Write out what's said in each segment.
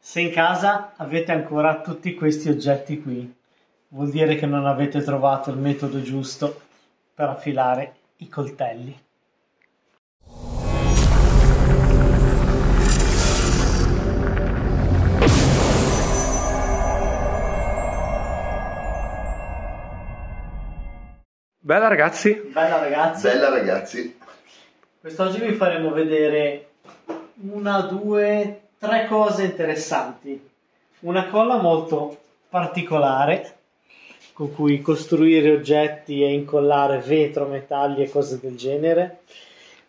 Se in casa avete ancora tutti questi oggetti qui, vuol dire che non avete trovato il metodo giusto per affilare i coltelli. Bella ragazzi! Bella ragazzi! Bella ragazzi! Quest'oggi vi faremo vedere una, due, tre cose interessanti. Una colla molto particolare con cui costruire oggetti e incollare vetro, metalli e cose del genere.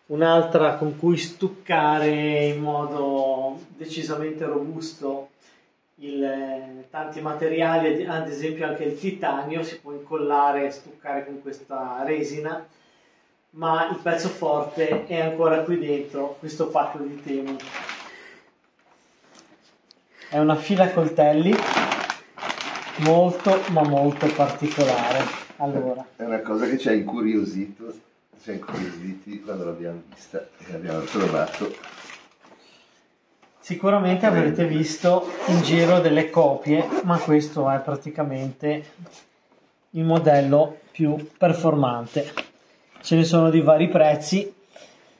Un'altra con cui stuccare in modo decisamente robusto tanti materiali, ad esempio anche il titanio si può incollare e stuccare con questa resina, ma il pezzo forte è ancora qui dentro, questo pacco di temu. È una fila coltelli molto ma molto particolare. Allora, è una cosa che ci ha incuriositi quando l'abbiamo vista e abbiamo trovato. Sicuramente avrete visto in giro delle copie, ma questo è praticamente il modello più performante. Ce ne sono di vari prezzi,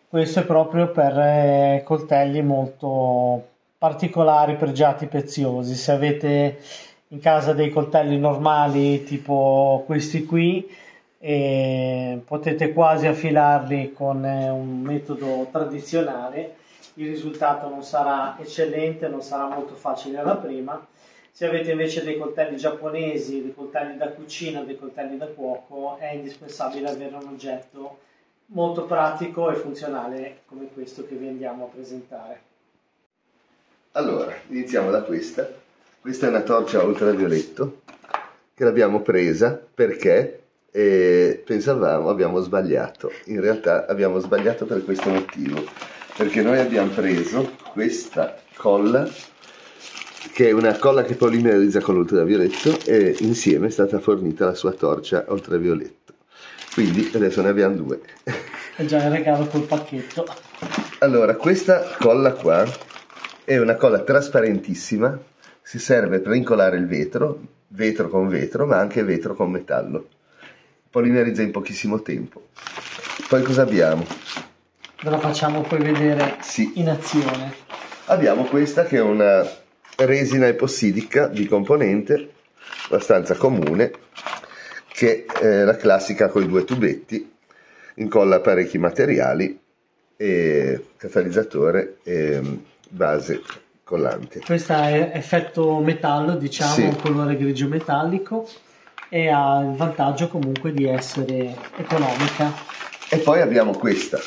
questo è proprio per coltelli molto particolari, pregiati, preziosi. Se avete in casa dei coltelli normali tipo questi qui, potete quasi affilarli con un metodo tradizionale. Il risultato non sarà eccellente, non sarà molto facile alla prima. Se avete invece dei coltelli giapponesi, dei coltelli da cucina, dei coltelli da cuoco, è indispensabile avere un oggetto molto pratico e funzionale come questo che vi andiamo a presentare. Allora, iniziamo da questa. Questa è una torcia a ultravioletto che l'abbiamo presa perché pensavamo abbiamo sbagliato. In realtà abbiamo sbagliato per questo motivo. Perché noi abbiamo preso questa colla, che è una colla che polimerizza con l'ultravioletto, e insieme è stata fornita la sua torcia a ultravioletto. Quindi adesso ne abbiamo due. È già in regalo col pacchetto. Allora, questa colla qua è una colla trasparentissima, si serve per incollare il vetro, vetro con vetro, ma anche vetro con metallo. Polimerizza in pochissimo tempo. Poi cosa abbiamo? Ve la facciamo poi vedere in azione. Abbiamo questa che è una resina epossidica bicomponente, abbastanza comune, che è la classica con i due tubetti, incolla parecchi materiali, e catalizzatore e base collante. Questa è effetto metallo, diciamo, un colore grigio metallico, e ha il vantaggio comunque di essere economica. E poi abbiamo questa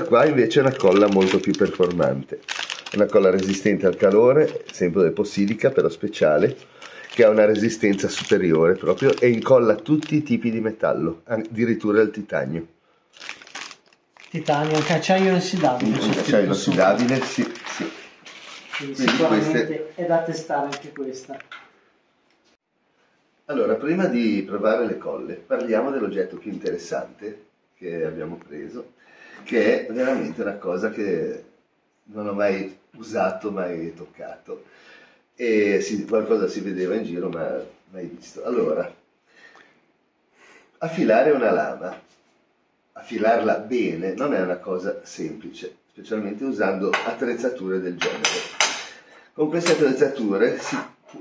qua invece è una colla molto più performante, una colla resistente al calore, sempre epossidica però speciale, che ha una resistenza superiore proprio e incolla tutti i tipi di metallo, addirittura il titanio. Titanio, anche acciaio inossidabile. Acciaio inossidabile, sì. Quindi sicuramente è da testare anche questa. Allora, prima di provare le colle, parliamo dell'oggetto più interessante che abbiamo preso, che è veramente una cosa che non ho mai usato, mai toccato, e qualcosa si vedeva in giro ma mai visto. Allora, affilare una lama, affilarla bene, non è una cosa semplice, specialmente usando attrezzature del genere. Con queste attrezzature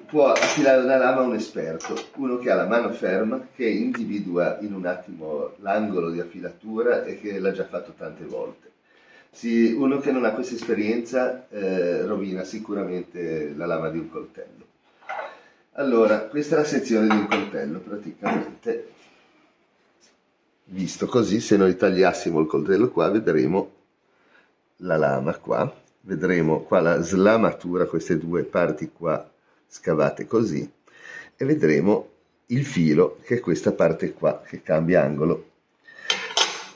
può affilare una lama un esperto, uno che ha la mano ferma, che individua in un attimo l'angolo di affilatura e che l'ha già fatto tante volte. Uno che non ha questa esperienza rovina sicuramente la lama di un coltello. Allora, questa è la sezione di un coltello praticamente. Visto così, se noi tagliassimo il coltello qua, vedremo la lama qua, vedremo qua la slamatura, queste due parti qua scavate così, e vedremo il filo, che è questa parte qua che cambia angolo.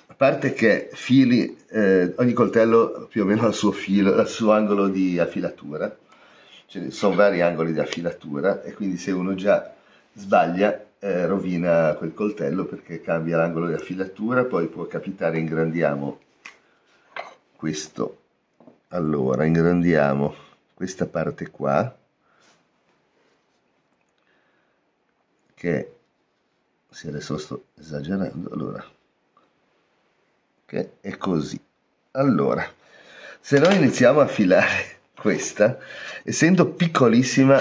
A parte che fili, ogni coltello più o meno ha il suo filo, il suo angolo di affilatura, ce ne sono vari angoli di affilatura, e quindi se uno già sbaglia rovina quel coltello perché cambia l'angolo di affilatura. Poi può capitare, ingrandiamo questo, allora ingrandiamo questa parte qua, che, se adesso lo sto esagerando, allora, che è così. Allora, se noi iniziamo a filare questa, essendo piccolissima,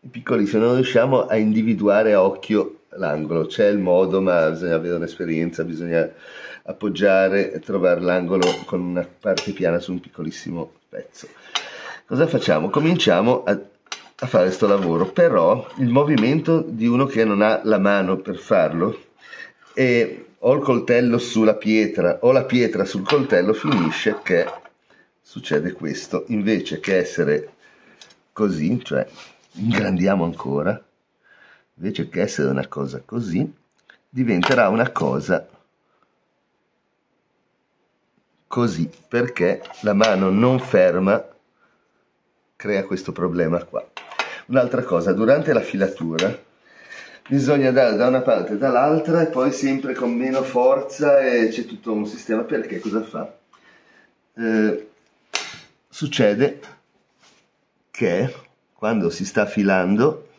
non riusciamo a individuare a occhio l'angolo. C'è il modo, ma bisogna avere un'esperienza, bisogna appoggiare e trovare l'angolo con una parte piana su un piccolissimo pezzo. Cosa facciamo? Cominciamo a fare questo lavoro, però il movimento di uno che non ha la mano per farlo e o il coltello sulla pietra o la pietra sul coltello, finisce che succede questo. Invece che essere così, cioè ingrandiamo ancora, invece che essere una cosa così, diventerà una cosa così, perché la mano non ferma crea questo problema qua. Un'altra cosa, durante la filatura bisogna dare da una parte e dall'altra e poi sempre con meno forza, e c'è tutto un sistema. Perché cosa fa? Succede che quando si sta filando,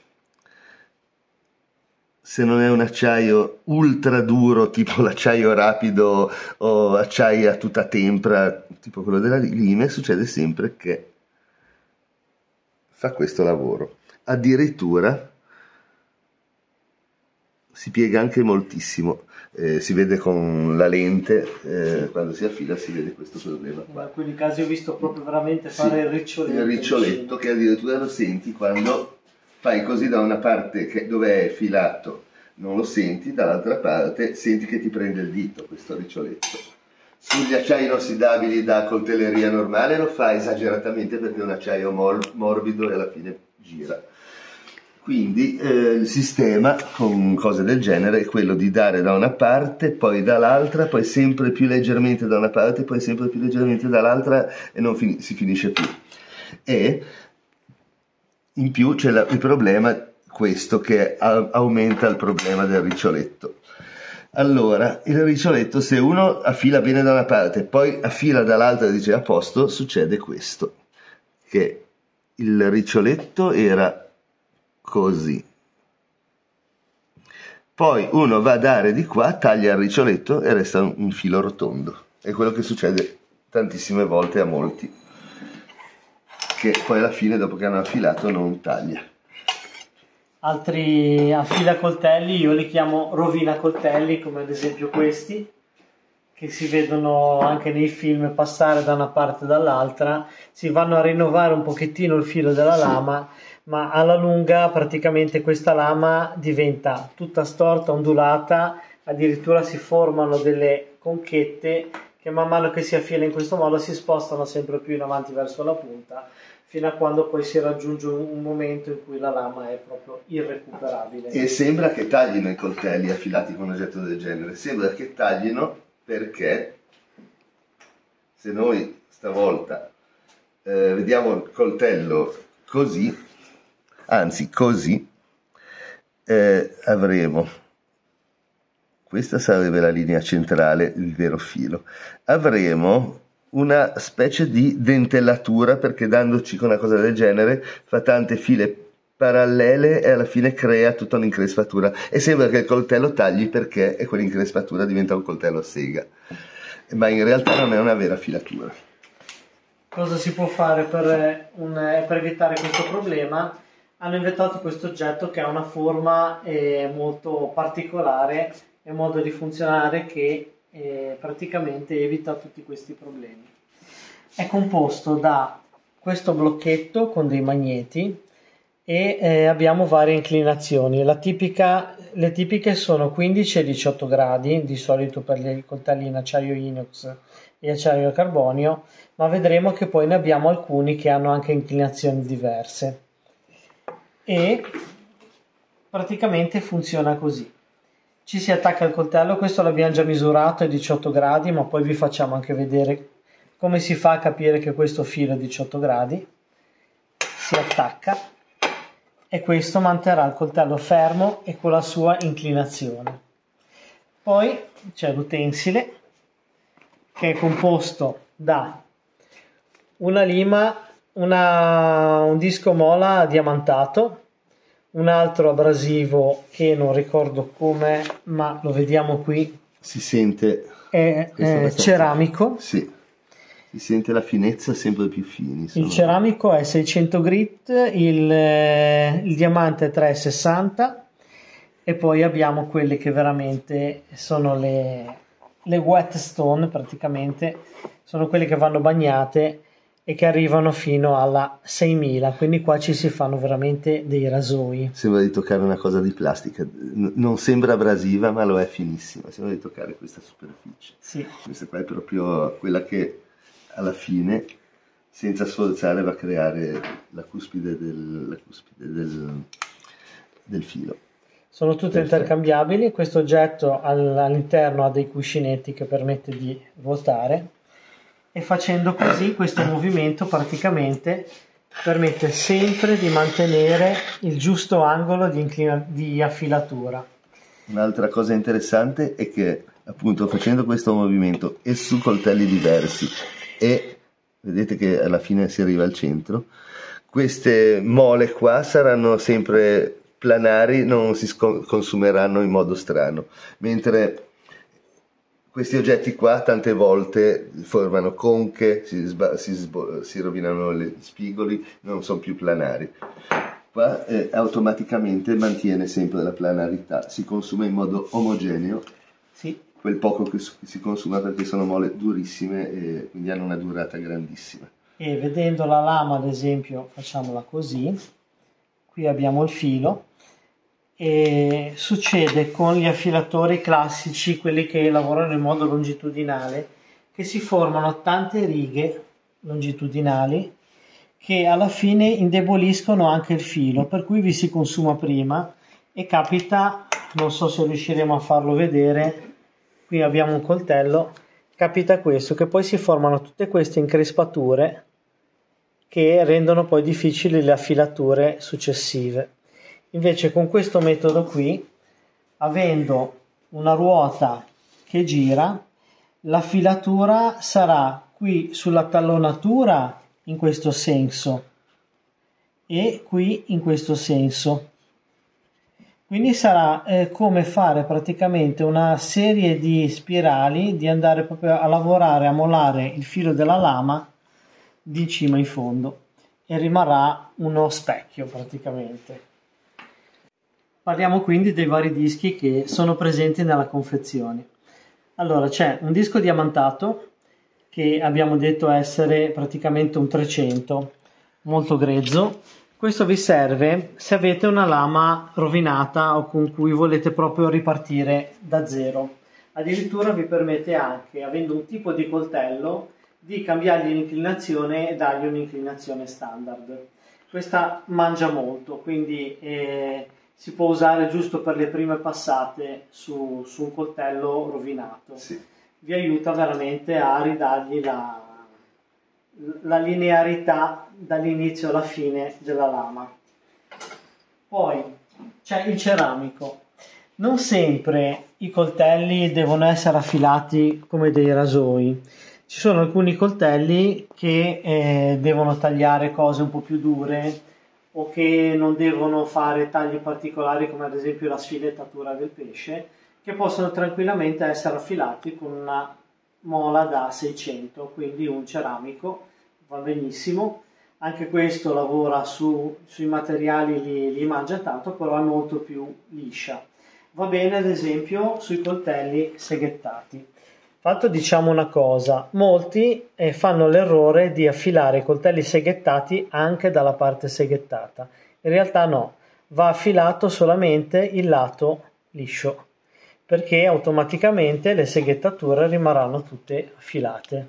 se non è un acciaio ultra duro tipo l'acciaio rapido o acciaio a tutta tempra tipo quello della Lime, succede sempre che fa questo lavoro. Addirittura si piega anche moltissimo, si vede con la lente, quando si affila si vede questo problema qua. In alcuni casi ho visto proprio veramente fare il riccioletto. Il riccioletto che addirittura lo senti quando fai così da una parte dove è filato, non lo senti, dall'altra parte senti che ti prende il dito questo riccioletto. Sugli acciai inossidabili da coltelleria normale lo fa esageratamente perché è un acciaio morbido e alla fine gira. Quindi il sistema con cose del genere è quello di dare da una parte, poi dall'altra, poi sempre più leggermente da una parte, poi sempre più leggermente dall'altra, e non si finisce più. E in più c'è il problema questo che aumenta il problema del riccioletto. Allora, il riccioletto, se uno affila bene da una parte e poi affila dall'altra e dice a posto, succede questo, che il riccioletto era così, poi uno va a dare di qua, taglia il riccioletto e resta un filo rotondo. È quello che succede tantissime volte a molti, che poi alla fine, dopo che hanno affilato, non taglia. Altri affilacoltelli io li chiamo rovinacoltelli, come ad esempio questi, che si vedono anche nei film passare da una parte e dall'altra. Si vanno a rinnovare un pochettino il filo della lama, ma alla lunga praticamente questa lama diventa tutta storta, ondulata, addirittura si formano delle conchette che man mano che si affila in questo modo si spostano sempre più in avanti verso la punta, fino a quando poi si raggiunge un momento in cui la lama è proprio irrecuperabile. E sembra che taglino i coltelli affilati con un oggetto del genere, sembra che taglino perché se noi stavolta vediamo il coltello così, anzi così, avremo, questa sarebbe la linea centrale, il vero filo, avremo una specie di dentellatura, perché dandoci con una cosa del genere fa tante file parallele e alla fine crea tutta un'increspatura e sembra che il coltello tagli perché quell'increspatura diventa un coltello a sega, ma in realtà non è una vera filatura. Cosa si può fare per evitare questo problema? Hanno inventato questo oggetto che ha una forma molto particolare e un modo di funzionare che praticamente evita tutti questi problemi. È composto da questo blocchetto con dei magneti e abbiamo varie inclinazioni. Le tipiche sono 15 e 18 gradi, di solito per i coltelli in acciaio inox e acciaio carbonio, ma vedremo che poi ne abbiamo alcuni che hanno anche inclinazioni diverse. E praticamente funziona così. Ci si attacca il coltello, questo l'abbiamo già misurato, è 18 gradi, ma poi vi facciamo anche vedere come si fa a capire che questo filo è 18 gradi. Si attacca e questo manterrà il coltello fermo e con la sua inclinazione. Poi c'è l'utensile, che è composto da una lima, un disco mola diamantato, un altro abrasivo che non ricordo come, ma lo vediamo qui, si sente, è ceramico. Sì, si sente la finezza sempre più fini. Il ceramico è 600 grit, il diamante è 360 e poi abbiamo quelle che veramente sono le wet stone, praticamente sono quelle che vanno bagnate e che arrivano fino alla 6000, quindi qua ci si fanno veramente dei rasoi. Sembra di toccare una cosa di plastica, non sembra abrasiva ma lo è finissima, sembra di toccare questa superficie. Sì. Questa qua è proprio quella che alla fine, senza sforzare, va a creare la cuspide del filo. Sono tutte intercambiabili, questo oggetto all'interno ha dei cuscinetti che permette di ruotare e facendo così questo movimento praticamente permette sempre di mantenere il giusto angolo di affilatura. Un'altra cosa interessante è che appunto facendo questo movimento e su coltelli diversi e vedete che alla fine si arriva al centro, queste mole qua saranno sempre planari, non si consumeranno in modo strano, mentre questi oggetti qua tante volte formano conche, si rovinano gli spigoli, non sono più planari. Qua automaticamente mantiene sempre la planarità, si consuma in modo omogeneo, sì. Quel poco che si consuma perché sono mole durissime e quindi hanno una durata grandissima. E vedendo la lama ad esempio, facciamola così, qui abbiamo il filo e succede con gli affilatori classici, quelli che lavorano in modo longitudinale, che si formano tante righe longitudinali che alla fine indeboliscono anche il filo, per cui vi si consuma prima e capita, non so se riusciremo a farlo vedere, qui abbiamo un coltello, capita questo, che poi si formano tutte queste increspature che rendono poi difficili le affilature successive. Invece con questo metodo qui, avendo una ruota che gira, l'affilatura sarà qui sulla tallonatura in questo senso e qui in questo senso. Quindi sarà come fare praticamente una serie di spirali, di andare proprio a lavorare, a mollare il filo della lama di cima in fondo e rimarrà uno specchio praticamente. Parliamo quindi dei vari dischi che sono presenti nella confezione. Allora c'è un disco diamantato che abbiamo detto essere praticamente un 300, molto grezzo. Questo vi serve se avete una lama rovinata o con cui volete proprio ripartire da zero. Addirittura vi permette anche, avendo un tipo di coltello, di cambiargli l'inclinazione e dargli un'inclinazione standard. Questa mangia molto, quindi si può usare giusto per le prime passate su un coltello rovinato. Sì. Vi aiuta veramente a ridargli la linearità dall'inizio alla fine della lama. Poi c'è il ceramico. Non sempre i coltelli devono essere affilati come dei rasoi. Ci sono alcuni coltelli che devono tagliare cose un po' più dure o che non devono fare tagli particolari come ad esempio la sfilettatura del pesce, che possono tranquillamente essere affilati con una mola da 600, quindi un ceramico va benissimo. Anche questo lavora sui materiali, li mangia tanto, però è molto più liscia. Va bene ad esempio sui coltelli seghettati. Fatto diciamo una cosa, molti fanno l'errore di affilare i coltelli seghettati anche dalla parte seghettata. In realtà no, va affilato solamente il lato liscio, perché automaticamente le seghettature rimarranno tutte affilate.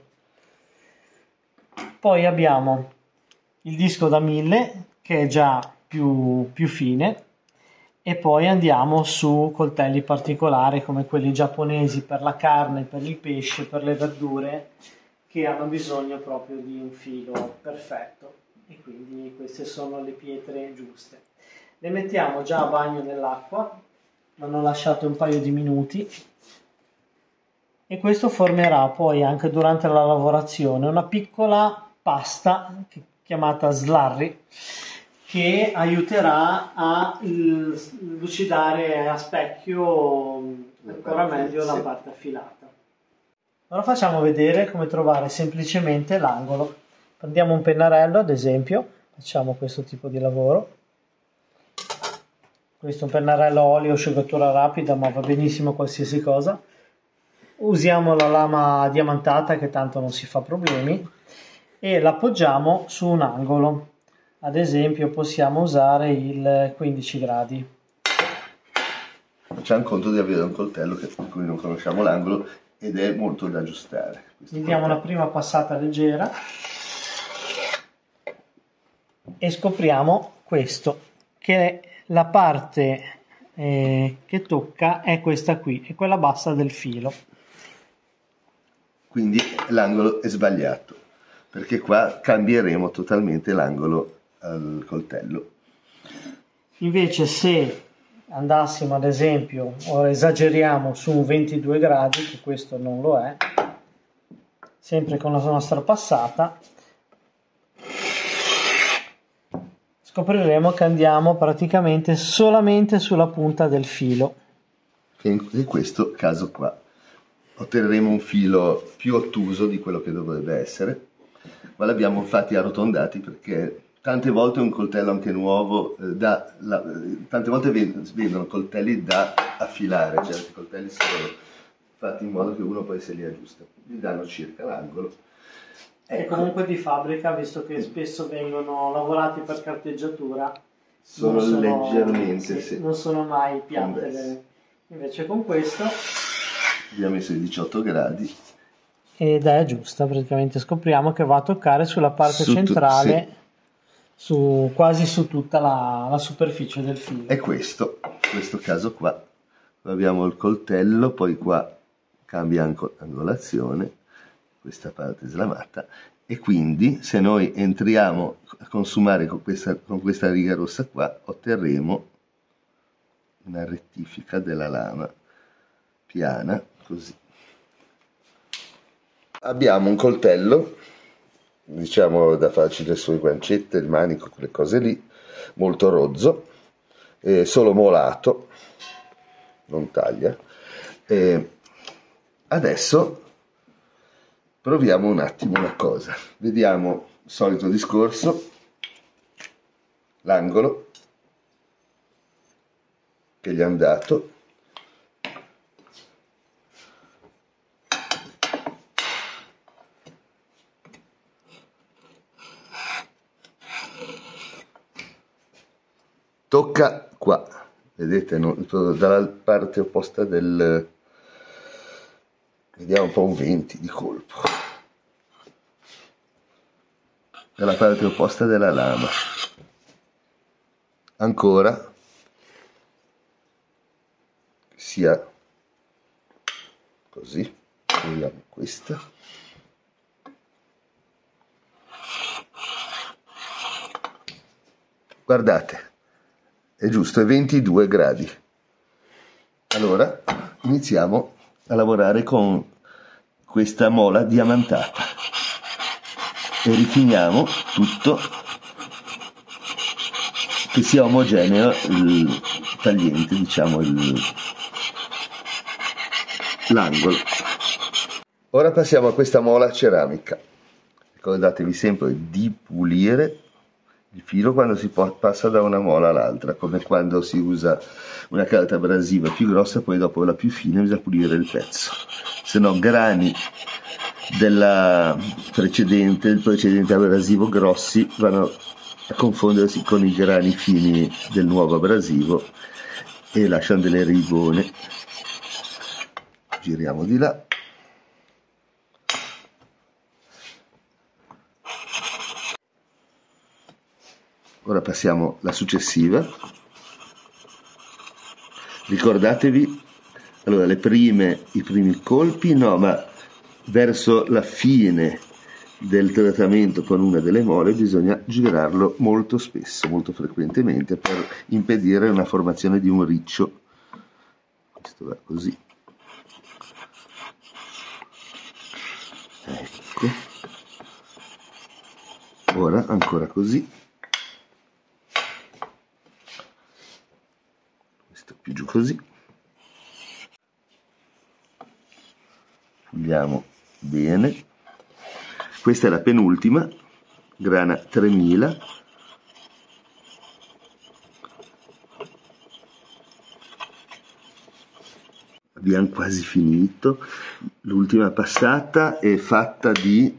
Poi abbiamo il disco da 1000 che è già più fine e poi andiamo su coltelli particolari come quelli giapponesi per la carne, per il pesce, per le verdure, che hanno bisogno proprio di un filo perfetto e quindi queste sono le pietre giuste. Le mettiamo già a bagno nell'acqua, vanno lasciate un paio di minuti e questo formerà poi anche durante la lavorazione una piccola pasta chiamata slurry che aiuterà a lucidare a specchio ancora meglio la parte affilata. Ora facciamo vedere come trovare semplicemente l'angolo. Prendiamo un pennarello, ad esempio, facciamo questo tipo di lavoro. Questo è un pennarello olio, asciugatura rapida, ma va benissimo qualsiasi cosa. Usiamo la lama diamantata che tanto non si fa problemi e l'appoggiamo su un angolo. Ad esempio possiamo usare il 15 gradi. Facciamo conto di avere un coltello per cui non conosciamo l'angolo ed è molto da aggiustare. Gli diamo una prima passata leggera e scopriamo questo, che la parte che tocca è questa qui, è quella bassa del filo. Quindi l'angolo è sbagliato, perché qua cambieremo totalmente l'angolo al coltello. Invece se andassimo ad esempio, o esageriamo su un 22 gradi, che questo non lo è, sempre con la nostra passata, scopriremo che andiamo praticamente solamente sulla punta del filo. E in questo caso qua otterremo un filo più ottuso di quello che dovrebbe essere, ma l'abbiamo infatti arrotondati perché tante volte un coltello anche nuovo tante volte vendono coltelli da affilare, certi coltelli sono fatti in modo che uno poi se li aggiusta, gli danno circa l'angolo. E comunque di fabbrica, visto che spesso vengono lavorati per carteggiatura, sono leggermente non sono mai piatte. Invece con questo abbiamo messo i 18 gradi ed è giusta, praticamente scopriamo che va a toccare sulla parte centrale, sì, quasi su tutta la superficie del filo. E questo caso qua abbiamo il coltello, poi qua cambia angolazione, questa parte slamata, e quindi se noi entriamo a consumare con questa riga rossa qua otterremo una rettifica della lama piana, così. Abbiamo un coltello, diciamo da farci le sue guancette, il manico, quelle cose lì, molto rozzo, solo molato, non taglia. Adesso proviamo un attimo una cosa, vediamo il solito discorso, l'angolo che gli hanno dato, tocca qua, vedete, dalla parte opposta del, vediamo un po' un 20 di colpo, dalla parte opposta della lama, ancora, sia così, vediamo questa, guardate, è giusto, è 22 gradi. Allora iniziamo a lavorare con questa mola diamantata e rifiniamo tutto che sia omogeneo il tagliente, diciamo l'angolo. Ora passiamo a questa mola ceramica. Ricordatevi sempre di pulire il filo quando si passa da una mola all'altra, come quando si usa una carta abrasiva più grossa, poi dopo la più fine bisogna pulire il pezzo, se no grani del precedente abrasivo grossi vanno a confondersi con i grani fini del nuovo abrasivo e lasciano delle rigone. Giriamo di là. Ora passiamo alla successiva. Ricordatevi, allora i primi colpi no, ma verso la fine del trattamento con una delle mole bisogna girarlo molto spesso, molto frequentemente, per impedire una formazione di un riccio. Questo va così. Ecco. Ora ancora così. più giù così, puliamo bene. Questa è la penultima, grana 3000. Abbiamo quasi finito. L'ultima passata è fatta di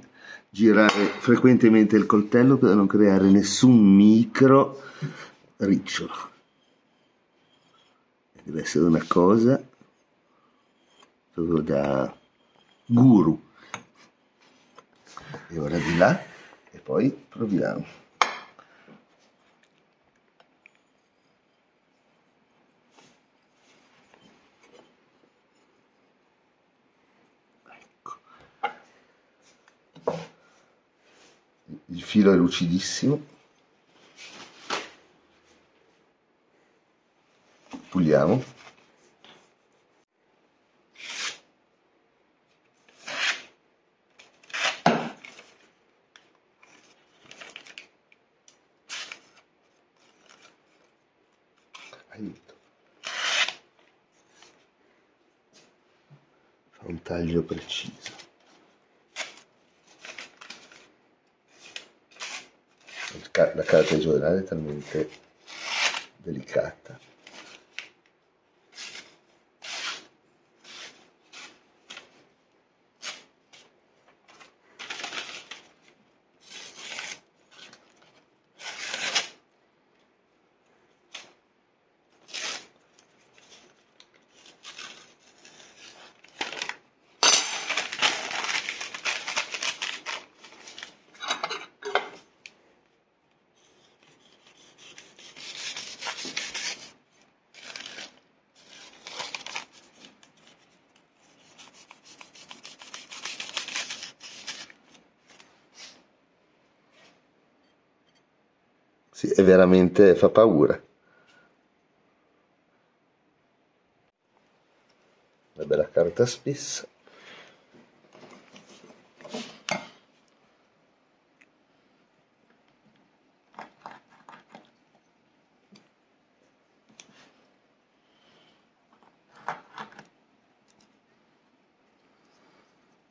girare frequentemente il coltello per non creare nessun micro ricciolo. Deve essere una cosa proprio da guru. E ora di là e poi proviamo. Ecco. Il filo è lucidissimo. Puliamo. Aiuto. Fa un taglio preciso. La carta in generale è talmente delicata. Sì, è veramente, fa paura. Una bella carta spessa.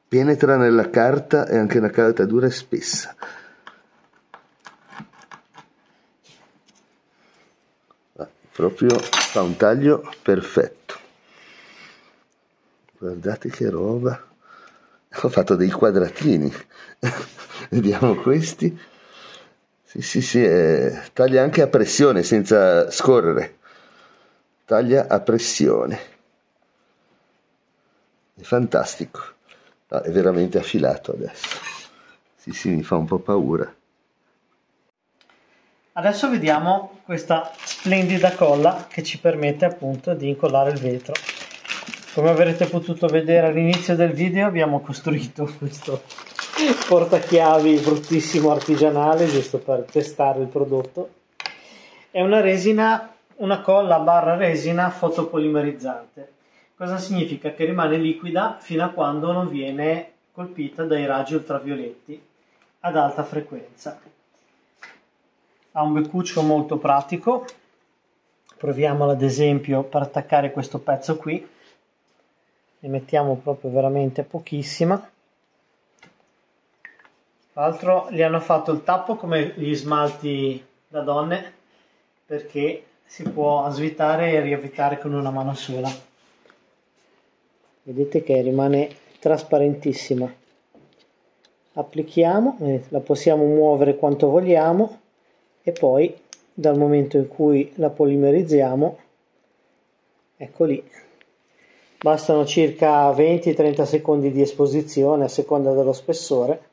Penetra nella carta e anche una carta dura e spessa. Proprio fa un taglio perfetto. Guardate che roba. Ho fatto dei quadratini. Vediamo questi. Sì, taglia anche a pressione senza scorrere. Taglia a pressione. È fantastico. No, è veramente affilato adesso. Sì, mi fa un po' paura. Adesso vediamo questa splendida colla che ci permette appunto di incollare il vetro. Come avrete potuto vedere all'inizio del video abbiamo costruito questo portachiavi bruttissimo artigianale giusto per testare il prodotto. È una resina, una colla barra resina fotopolimerizzante. Cosa significa? Che rimane liquida fino a quando non viene colpita dai raggi ultravioletti ad alta frequenza. Ha un beccuccio molto pratico. Proviamolo ad esempio per attaccare questo pezzo qui. Ne mettiamo proprio veramente pochissima. Tra l'altro gli hanno fatto il tappo come gli smalti da donne, perché si può svitare e riavvitare con una mano sola. Vedete che rimane trasparentissima. Applichiamo, la possiamo muovere quanto vogliamo e poi dal momento in cui la polimerizziamo, ecco lì, bastano circa 20-30 secondi di esposizione a seconda dello spessore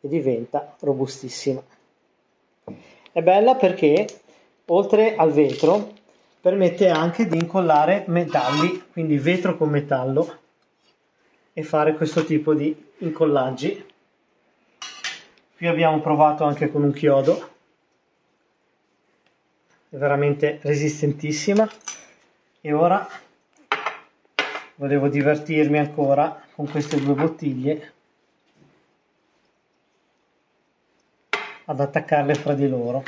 e diventa robustissima. È bella perché oltre al vetro permette anche di incollare metalli, quindi vetro con metallo, e fare questo tipo di incollaggi. Qui abbiamo provato anche con un chiodo, è veramente resistentissima. E ora volevo divertirmi ancora con queste due bottiglie ad attaccarle fra di loro.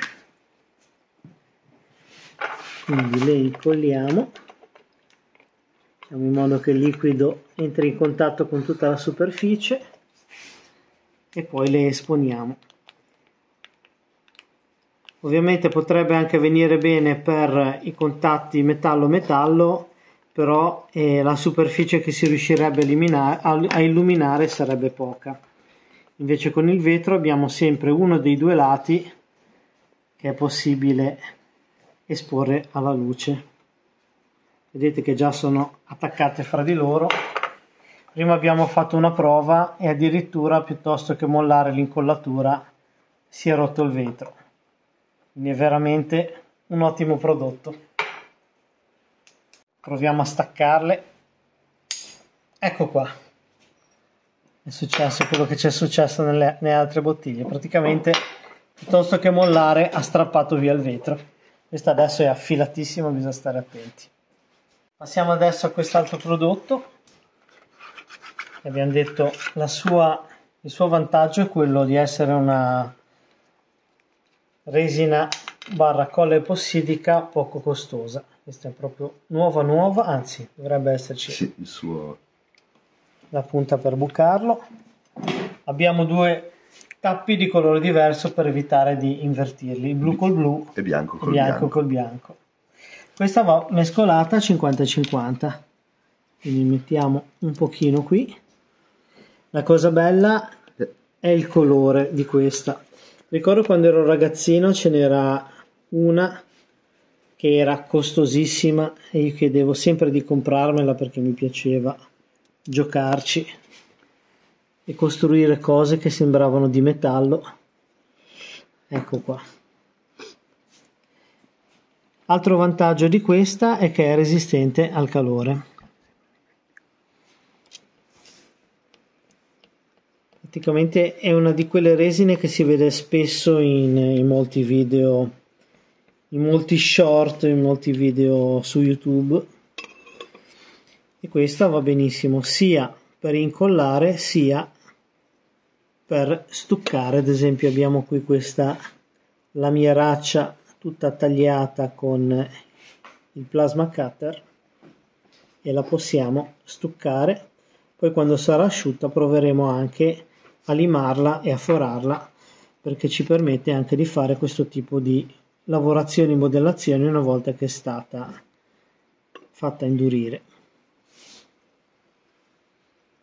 quindi le incolliamo, facciamo in modo che il liquido entri in contatto con tutta la superficie e poi le esponiamo. Ovviamente potrebbe anche venire bene per i contatti metallo-metallo, però la superficie che si riuscirebbe a illuminare sarebbe poca. Invece con il vetro abbiamo sempre uno dei due lati che è possibile esporre alla luce. Vedete che già sono attaccate fra di loro. Prima abbiamo fatto una prova e addirittura, piuttosto che mollare l'incollatura, si è rotto il vetro. Quindi è veramente un ottimo prodotto. Proviamo a staccarle. Ecco qua. È successo quello che ci è successo nelle altre bottiglie. Praticamente, piuttosto che mollare, ha strappato via il vetro. Questa adesso è affilatissima, bisogna stare attenti. Passiamo adesso a quest'altro prodotto. Abbiamo detto il suo vantaggio è quello di essere una resina barra colla epossidica poco costosa. Questa è proprio nuova, anzi dovrebbe esserci sì, il suo... la punta per bucarlo. Abbiamo due tappi di colore diverso per evitare di invertirli, il blu col blu e bianco col bianco. Questa va mescolata 50-50, quindi mettiamo un pochino qui. La cosa bella è il colore di questa. Ricordo quando ero ragazzino ce n'era una che era costosissima e io chiedevo sempre di comprarmela perché mi piaceva giocarci e costruire cose che sembravano di metallo. Ecco qua. Altro vantaggio di questa è che è resistente al calore. Praticamente è una di quelle resine che si vede spesso in molti video, in molti short, in molti video su YouTube, e questa va benissimo sia per incollare sia per stuccare. Ad esempio abbiamo qui questa lamieraccia tutta tagliata con il plasma cutter e la possiamo stuccare. Poi quando sarà asciutta proveremo anche a limarla e a forarla, perché ci permette anche di fare questo tipo di lavorazioni e modellazioni una volta che è stata fatta indurire.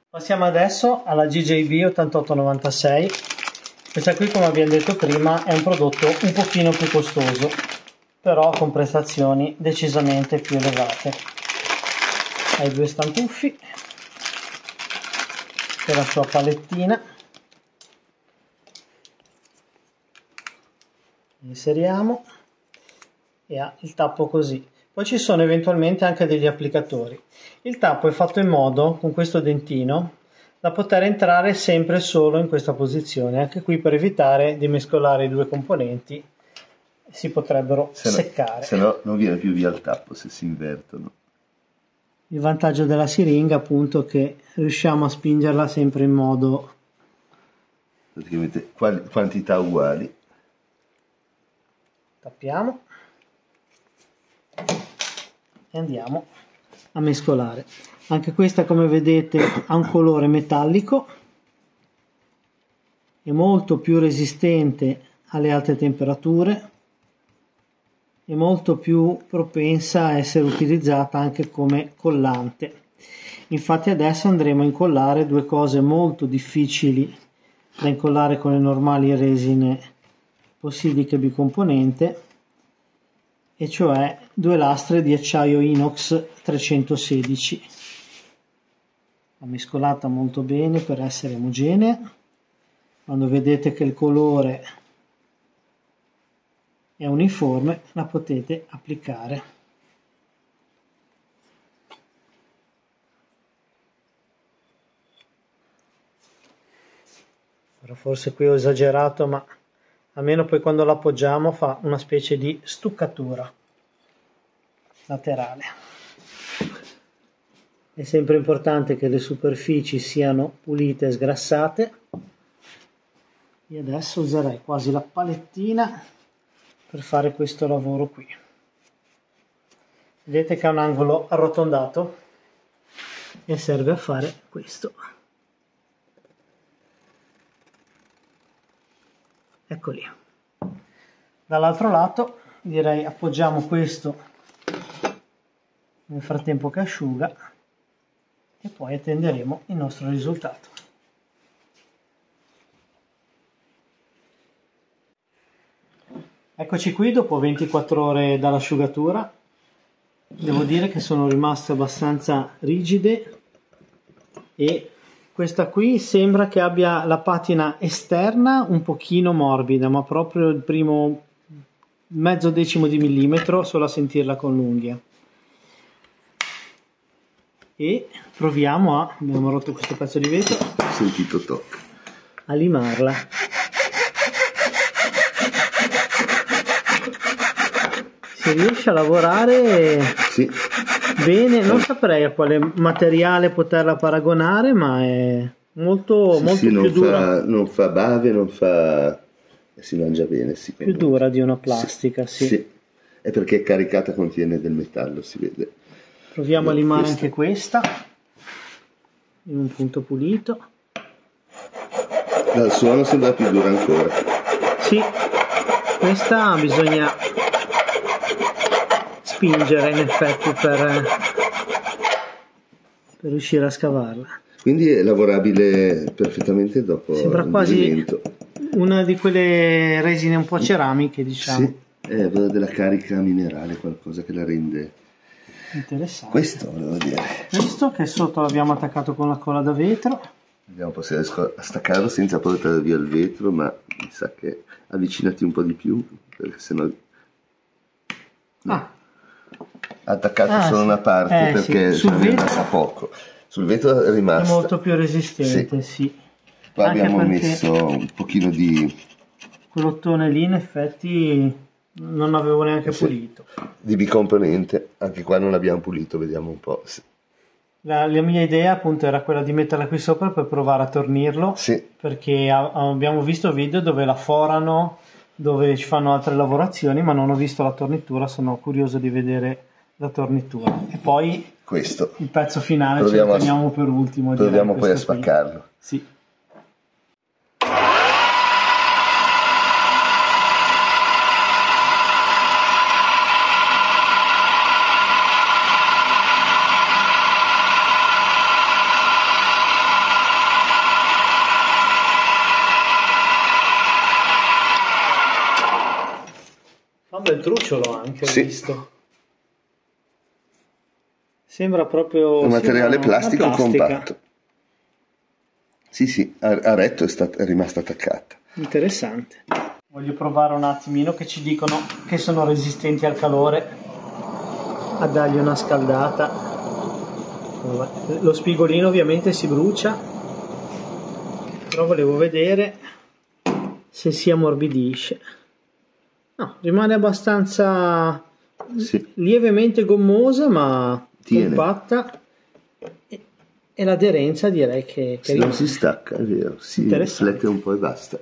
Passiamo adesso alla GJB 8896. Questa qui, come abbiamo detto prima, è un prodotto un pochino più costoso, però con prestazioni decisamente più elevate. Ha i due stampuffi per la sua palettina. Inseriamo e ha il tappo così. Poi ci sono eventualmente anche degli applicatori. Il tappo è fatto in modo, con questo dentino, da poter entrare sempre solo in questa posizione. Anche qui, per evitare di mescolare i due componenti, si potrebbero seccare. Se no non viene più via il tappo se si invertono. Il vantaggio della siringa, appunto, è che riusciamo a spingerla sempre in modo... praticamente quantità uguali. Tappiamo e andiamo a mescolare. Anche questa, come vedete, ha un colore metallico, è molto più resistente alle alte temperature, è molto più propensa a essere utilizzata anche come collante. Infatti adesso andremo a incollare due cose molto difficili da incollare con le normali resine epossidiche bicomponente, e cioè due lastre di acciaio inox 316. Va mescolata molto bene per essere omogenea. Quando vedete che il colore è uniforme, la potete applicare. Ora forse qui ho esagerato, ma almeno poi quando l'appoggiamo fa una specie di stuccatura laterale. È sempre importante che le superfici siano pulite e sgrassate. Io adesso userei quasi la palettina per fare questo lavoro qui. Vedete che ha un angolo arrotondato e serve a fare questo. Ecco lì. Dall'altro lato direi appoggiamo questo nel frattempo che asciuga e poi attenderemo il nostro risultato. Eccoci qui dopo 24 ore dall'asciugatura. Devo dire che sono rimaste abbastanza rigide e questa qui sembra che abbia la patina esterna un pochino morbida, ma proprio il primo mezzo decimo di millimetro solo a sentirla con l'unghia. E proviamo a, abbiamo rotto questo pezzo di vetro, Sentito tocco. a limarla. Si riesce a lavorare Sì. bene, non saprei a quale materiale poterla paragonare, ma è molto, molto Sì, più dura. non fa bave, non fa... si mangia bene, sì. Più dura di una plastica, sì. Sì, è perché è caricata, contiene del metallo, si vede. Proviamo a limare Questa. anche questa in un punto pulito. Dal suono sembra più dura ancora. Sì, questa bisogna spingere in effetti per riuscire a scavarla. Quindi è lavorabile perfettamente dopo Sembra il quasi movimento. una di quelle resine un po' ceramiche, diciamo. Sì, è della carica minerale, qualcosa che la rende... Interessante. Questo volevo dire. Questo che sotto l'abbiamo attaccato con la colla da vetro. Vediamo se riesco a staccarlo senza portare via il vetro, ma mi sa che avvicinati un po' di più, perché sennò... Ah, Attaccato solo una parte perché sì. Sul ne è vetro rimasta poco. Sul vetro è è rimasta. molto più resistente, sì. Qua Anche abbiamo perché messo un pochino di quell'ottone lì in effetti non avevo neanche pulito. di bicomponente, anche qua non l'abbiamo pulito, vediamo un po'. Sì. La mia idea appunto era quella di metterla qui sopra per provare a tornirlo, Sì. perché abbiamo visto video dove la forano, dove ci fanno altre lavorazioni, ma non ho visto la tornitura, sono curioso di vedere la tornitura. E poi Questo. il pezzo finale Proviamo ce lo teniamo per ultimo. Proviamo poi a questo qui. spaccarlo. Sì. Fa un bel trucciolo anche, ho Sì. visto. Sembra proprio Un materiale una plastico plastica. compatto. Sì, a retto è rimasta attaccata. Interessante. Voglio provare un attimino che ci dicono che sono resistenti al calore, a dargli una scaldata. Lo spigolino ovviamente si brucia, però volevo vedere se si ammorbidisce. No, rimane abbastanza lievemente gommosa, ma compatta, e l'aderenza direi che non si stacca, è vero, si flette un po' e basta.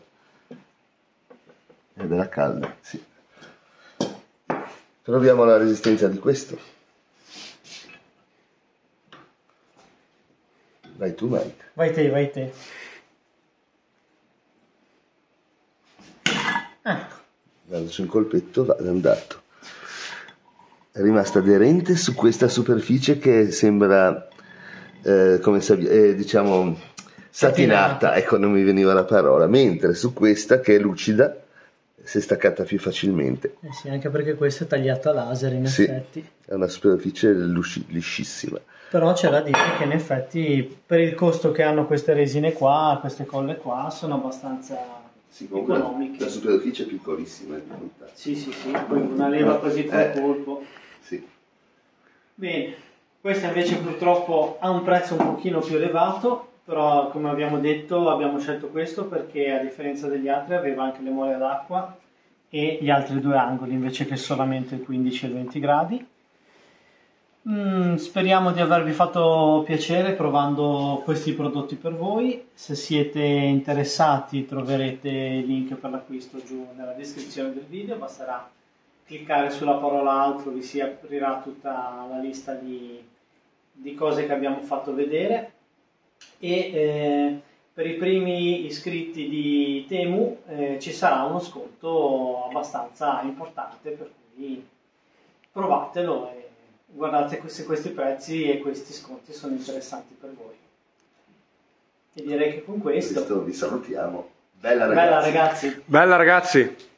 È della calda, sì. Proviamo la resistenza di questo. Vai tu, Mike. Vai te. Dandoci un colpetto va andato. È rimasta aderente su questa superficie che sembra come diciamo satinata, ecco, non mi veniva la parola, mentre su questa che è lucida si è staccata più facilmente. Sì, anche perché questa è tagliata a laser in effetti. È una superficie liscissima. Però c'è da dire che in effetti per il costo che hanno queste resine qua, queste colle qua, sono abbastanza economiche. La superficie è piccolissima. Sì, poi una leva così per colpo. Sì. Bene, questa invece purtroppo ha un prezzo un pochino più elevato, però come abbiamo detto abbiamo scelto questo perché a differenza degli altri aveva anche le mole d'acqua e gli altri due angoli invece che solamente il 15 e il 20 gradi. Speriamo di avervi fatto piacere provando questi prodotti per voi. Se siete interessati troverete il link per l'acquisto giù nella descrizione del video, basterà cliccare sulla parola altro vi si aprirà tutta la lista di cose che abbiamo fatto vedere, e per i primi iscritti di Temu ci sarà uno sconto abbastanza importante, per cui provatelo e guardate se questi prezzi e questi sconti sono interessanti per voi. E direi che con questo vi salutiamo. Bella ragazzi. Bella ragazzi. Bella ragazzi.